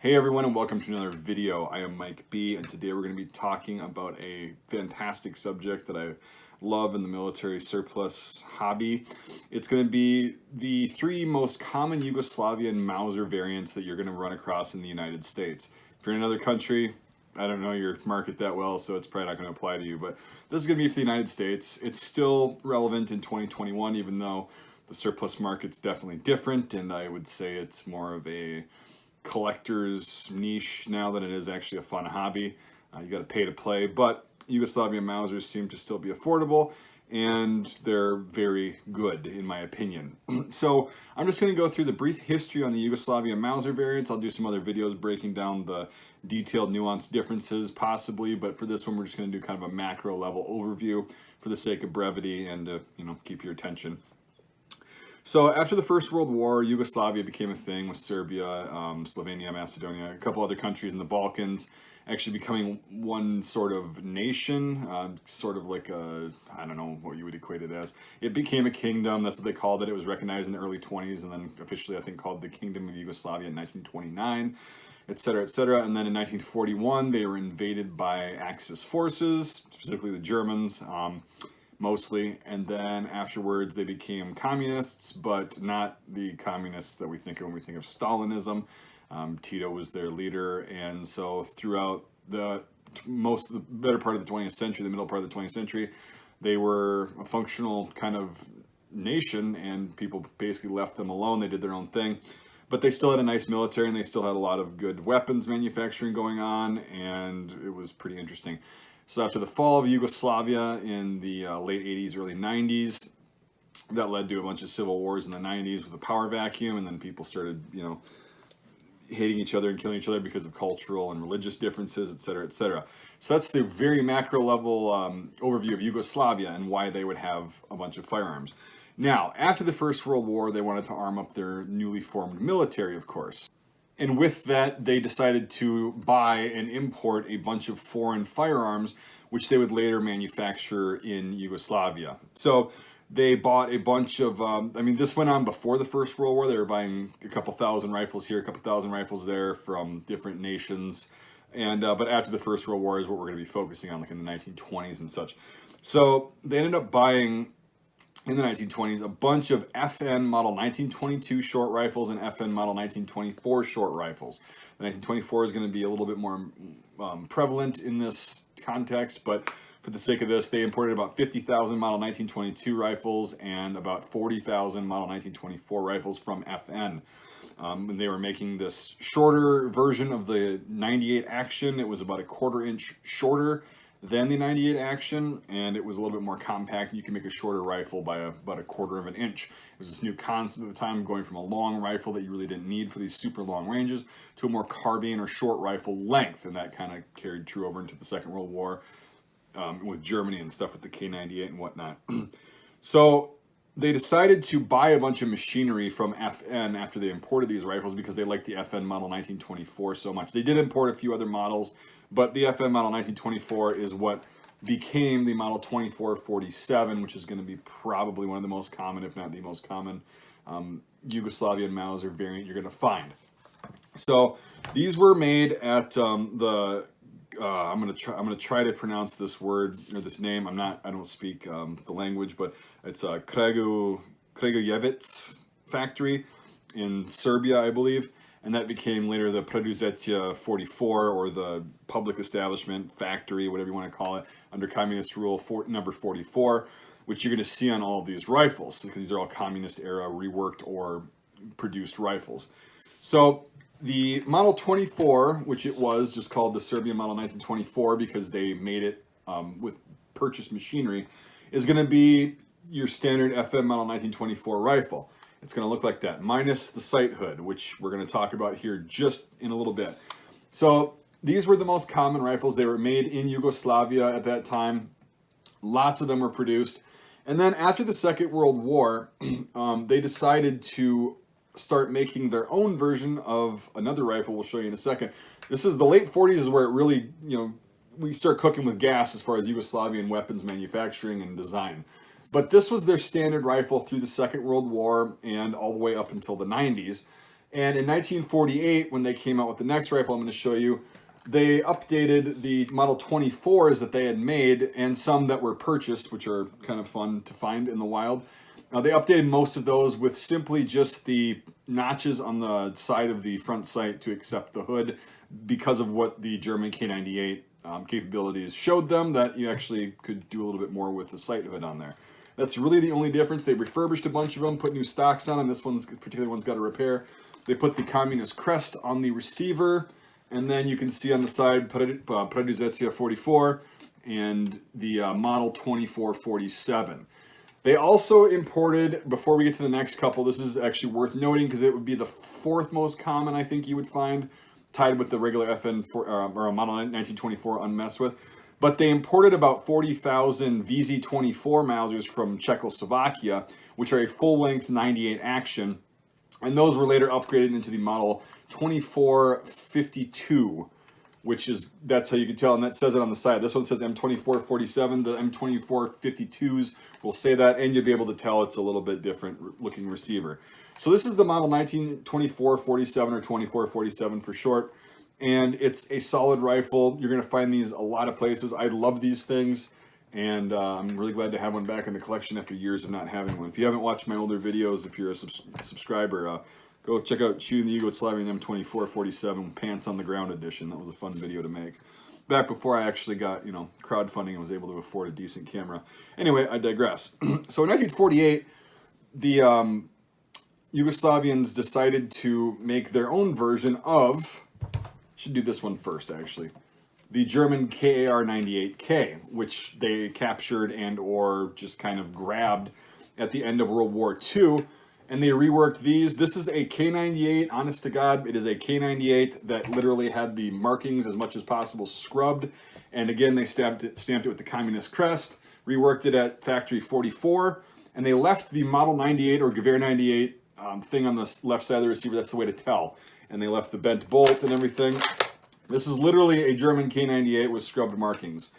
Hey everyone, and welcome to another video. I am Mike B, and today we're going to be talking about a fantastic subject that I love in the military surplus hobby. It's going to be the three most common Yugoslavian Mauser variants that you're going to run across in the United States. If you're in another country, I don't know your market that well, so it's probably not going to apply to you, but this is going to be for the United States. It's still relevant in 2021, even though the surplus market's definitely different, and I would say it's more of a collector's niche now than it is actually a fun hobby. You got to pay to play, but Yugoslavian Mausers seem to still be affordable, and they're very good in my opinion. So I'm just going to go through the brief history on the Yugoslavian Mauser variants. I'll do some other videos breaking down the detailed nuanced differences possibly, but for this one we're just going to do kind of a macro level overview for the sake of brevity and to keep your attention. So after the First World War, Yugoslavia became a thing with Serbia, Slovenia, Macedonia, a couple other countries in the Balkans actually becoming one sort of nation, sort of like a, I don't know what you would equate it as. It became a kingdom, that's what they called it. It was recognized in the early 20s and then officially I think called the Kingdom of Yugoslavia in 1929, etc., etc. And then in 1941 they were invaded by Axis forces, specifically the Germans. Mostly, and then afterwards they became communists, but not the communists that we think of when we think of Stalinism. Tito was their leader, and so throughout the better part of the 20th century, the middle part of the 20th century, they were a functional kind of nation, and people basically left them alone. They did their own thing, but they still had a nice military, and they still had a lot of good weapons manufacturing going on, and it was pretty interesting. So after the fall of Yugoslavia in the late 80s, early 90s, that led to a bunch of civil wars in the 90s with a power vacuum, and then people started, hating each other and killing each other because of cultural and religious differences, etc., etc. So that's the very macro level overview of Yugoslavia and why they would have a bunch of firearms. Now, after the First World War, they wanted to arm up their newly formed military, of course. And with that, they decided to buy and import a bunch of foreign firearms, which they would later manufacture in Yugoslavia. So they bought a bunch of, this went on before the First World War. They were buying a couple thousand rifles here, a couple thousand rifles there from different nations. And but after the First World War is what we're going to be focusing on, like in the 1920s and such. So they ended up buying in the 1920s a bunch of FN model 1922 short rifles and FN model 1924 short rifles. The 1924 is going to be a little bit more prevalent in this context, but for the sake of this, they imported about 50,000 model 1922 rifles and about 40,000 model 1924 rifles from FN. And they were making this shorter version of the 98 Action. It was about a quarter-inch shorter than the 98 Action, and it was a little bit more compact. You can make a shorter rifle by about a quarter of an inch. It was this new concept at the time, going from a long rifle that you really didn't need for these super long ranges to a more carbine or short rifle length, and that kind of carried true over into the Second World War with Germany and stuff with the K98 and whatnot. So they decided to buy a bunch of machinery from FN after they imported these rifles because they liked the FN model 1924 so much. They did import a few other models, but the FN model 1924 is what became the model 2447, which is going to be probably one of the most common, if not the most common, Yugoslavian Mauser variant you're going to find. So these were made at I'm gonna try to pronounce this word or this name. I don't speak the language, but it's a Kragujevac factory in Serbia, I believe, and that became later the Preduzecia 44, or the public establishment factory, whatever you want to call it, under communist rule number 44, which you're going to see on all of these rifles because these are all communist era reworked or produced rifles. So the Model 24, which it was just called the Serbian Model 1924 because they made it with purchased machinery, is going to be your standard FN Model 1924 rifle. It's going to look like that, minus the sight hood, which we're going to talk about here just in a little bit. So these were the most common rifles. They were made in Yugoslavia at that time. Lots of them were produced. And then after the Second World War, they decided to start making their own version of another rifle we'll show you in a second. This is the late 40s is where it really, we start cooking with gas as far as Yugoslavian weapons manufacturing and design. But this was their standard rifle through the Second World War and all the way up until the 90s. And in 1948, when they came out with the next rifle I'm going to show you, they updated the Model 24s that they had made and some that were purchased, which are kind of fun to find in the wild. They updated most of those with simply just the notches on the side of the front sight to accept the hood because of what the German K98 capabilities showed them, that you actually could do a little bit more with the sight hood on there. That's really the only difference. They refurbished a bunch of them, put new stocks on them. This particular one's got a repair. They put the communist crest on the receiver, and then you can see on the side Preduzetia 44 and the Model 2447. They also imported, before we get to the next couple, this is actually worth noting because it would be the fourth most common I think you would find, tied with the regular FN or a Model 1924 unmessed with. But they imported about 40,000 VZ24 Mausers from Czechoslovakia, which are a full-length 98 action. And those were later upgraded into the Model 2452, that's how you can tell, and that says it on the side. This one says M2447, the M2452s will say that, and you'll be able to tell it's a little bit different looking receiver. So this is the Model 1924-47 or 2447 for short, and it's a solid rifle. You're going to find these a lot of places. I love these things, and I'm really glad to have one back in the collection after years of not having one. If you haven't watched my older videos, if you're a subscriber, go check out Shooting the Yugoslavian M2447 Pants on the Ground edition. That was a fun video to make. Back before I actually got, crowdfunding and was able to afford a decent camera. Anyway, I digress. So in 1948, the Yugoslavians decided to make their own version of, should do this one first actually, the German KAR-98K, which they captured and or just kind of grabbed at the end of World War II. And they reworked these. This is a K98, honest to God, it is a K98 that literally had the markings as much as possible scrubbed. And again, they stamped it with the communist crest, reworked it at Factory 44, and they left the Model 98 or Gewehr 98 thing on the left side of the receiver. That's the way to tell. And they left the bent bolt and everything. This is literally a German K98 with scrubbed markings.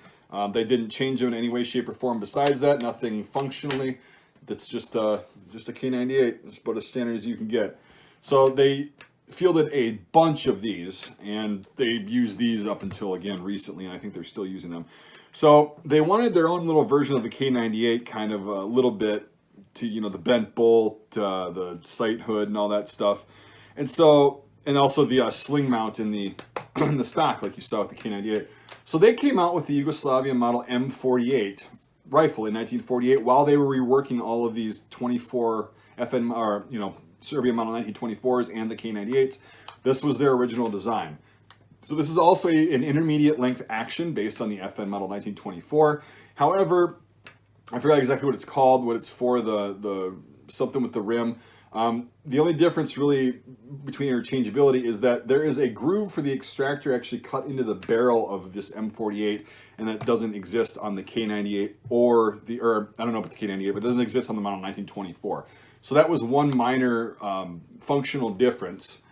They didn't change them in any way, shape, or form besides that. Nothing functionally. That's just a K98. It's about as standard as you can get. So they fielded a bunch of these, and they used these up until, again, recently, and I think they're still using them. So they wanted their own little version of the K98, kind of a little bit to, the bent bolt, the sight hood, and all that stuff. And so, and also the sling mount in the, in the stock, like you saw with the K98. So they came out with the Yugoslavian Model M48 rifle in 1948 while they were reworking all of these 24 FN or Serbian Model 1924s and the K98s. This was their original design. So this is also an intermediate length action based on the FN Model 1924. However, I forgot exactly what it's called, what it's for, the something with the rim. The only difference really between interchangeability is that there is a groove for the extractor actually cut into the barrel of this M48, and that doesn't exist on the K98 or I don't know about the K98, but it doesn't exist on the Model 1924. So that was one minor functional difference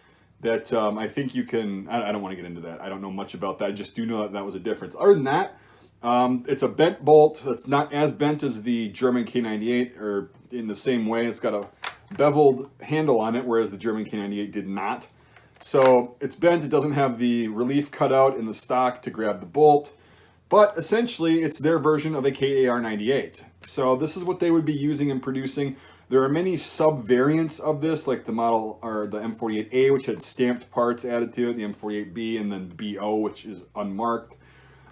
that I think you can, I don't want to get into that. I don't know much about that. I just do know that that was a difference. Other than that, it's a bent bolt. It's not as bent as the German K98, or in the same way. It's got a beveled handle on it, whereas the German K98 did not. So it's bent. It doesn't have the relief cutout in the stock to grab the bolt. But essentially, it's their version of a KAR-98. So this is what they would be using and producing. There are many sub-variants of this, like the model, or the M48A, which had stamped parts added to it, the M48B, and then BO, which is unmarked.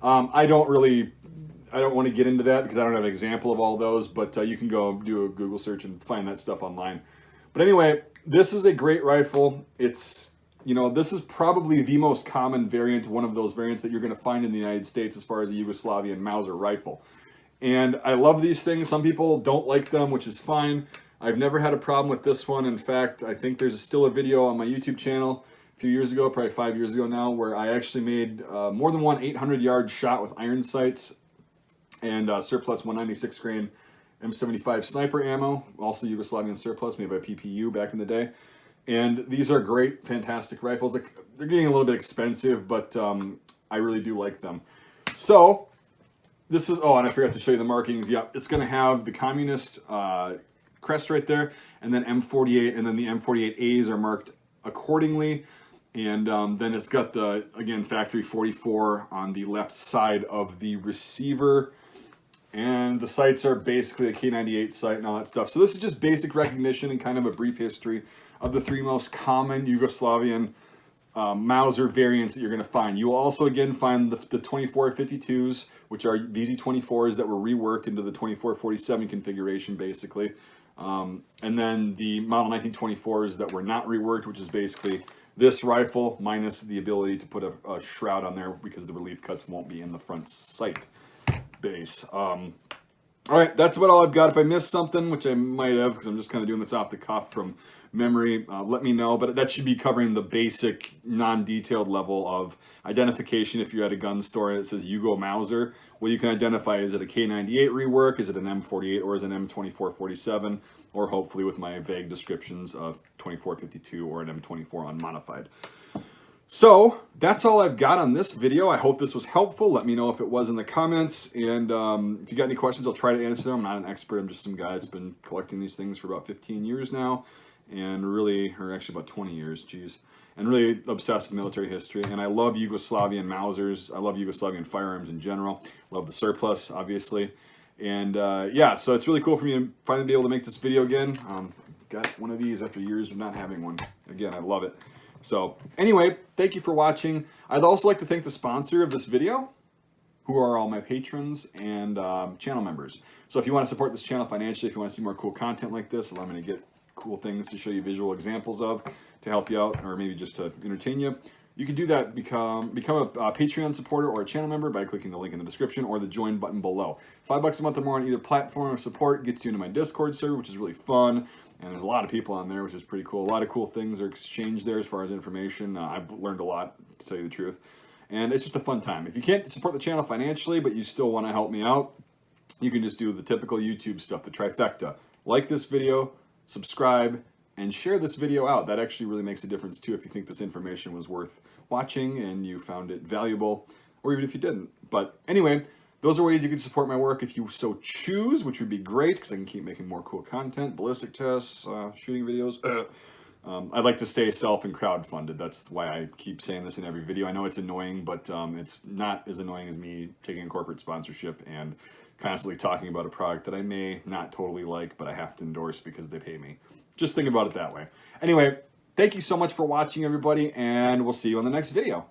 I don't want to get into that because I don't have an example of all those, but you can go do a Google search and find that stuff online. But anyway, this is a great rifle. It's, this is probably the most common variant, one of those variants that you're going to find in the United States as far as a Yugoslavian Mauser rifle. And I love these things. Some people don't like them, which is fine. I've never had a problem with this one. In fact, I think there's still a video on my YouTube channel a few years ago, probably 5 years ago now, where I actually made more than one 800-yard shot with iron sights and surplus 196 grain M75 sniper ammo, also Yugoslavian surplus made by PPU back in the day. And these are great, fantastic rifles. They're getting a little bit expensive, but I really do like them. So this is, and I forgot to show you the markings. Yeah, it's going to have the communist crest right there, and then M48, and then the M48As are marked accordingly. And then it's got the, again, factory 44 on the left side of the receiver. And the sights are basically a K98 sight and all that stuff. So this is just basic recognition and kind of a brief history of the 3 most common Yugoslavian Mauser variants that you're going to find. You will also again find the 2452s, which are these E24s that were reworked into the 2447 configuration basically. And then the model 1924s that were not reworked, which is basically this rifle minus the ability to put a shroud on there because the relief cuts won't be in the front sight base. All right, that's about all I've got. If I missed something, which I might have because I'm just kind of doing this off the cuff from memory, let me know. But that should be covering the basic non-detailed level of identification. If you're at a gun store and it says Yugo Mauser, well, you can identify, is it a K98 rework, is it an M48, or is it an M2447, or hopefully with my vague descriptions of 2452 or an M24 unmodified. So that's all I've got on this video. I hope this was helpful. Let me know if it was in the comments. And if you got any questions, I'll try to answer them. I'm not an expert. I'm just some guy that's been collecting these things for about 15 years now. And really, or actually about 20 years, geez. And really obsessed with military history. And I love Yugoslavian Mausers. I love Yugoslavian firearms in general. Love the surplus, obviously. And yeah, so it's really cool for me to finally be able to make this video again. Got one of these after years of not having one. Again, I love it. So anyway, thank you for watching. I'd also like to thank the sponsor of this video, who are all my patrons and channel members. So if you want to support this channel financially, if you want to see more cool content like this, allow me to get cool things to show you visual examples of, to help you out, or maybe just to entertain you, you can do that, become a Patreon supporter or a channel member by clicking the link in the description or the join button below. $5 a month or more on either platform of support gets you into my Discord server, which is really fun. And there's a lot of people on there, which is pretty cool. A lot of cool things are exchanged there as far as information. I've learned a lot, to tell you the truth. And it's just a fun time. If you can't support the channel financially, but you still want to help me out, you can just do the typical YouTube stuff, the trifecta. Like this video, subscribe, and share this video out. That actually really makes a difference too if you think this information was worth watching and you found it valuable, or even if you didn't. But anyway, those are ways you can support my work if you so choose, which would be great because I can keep making more cool content, ballistic tests, shooting videos. I'd like to stay self and crowdfunded. That's why I keep saying this in every video. I know it's annoying, but it's not as annoying as me taking a corporate sponsorship and constantly talking about a product that I may not totally like, but I have to endorse because they pay me. Just think about it that way. Anyway, thank you so much for watching, everybody, and we'll see you on the next video.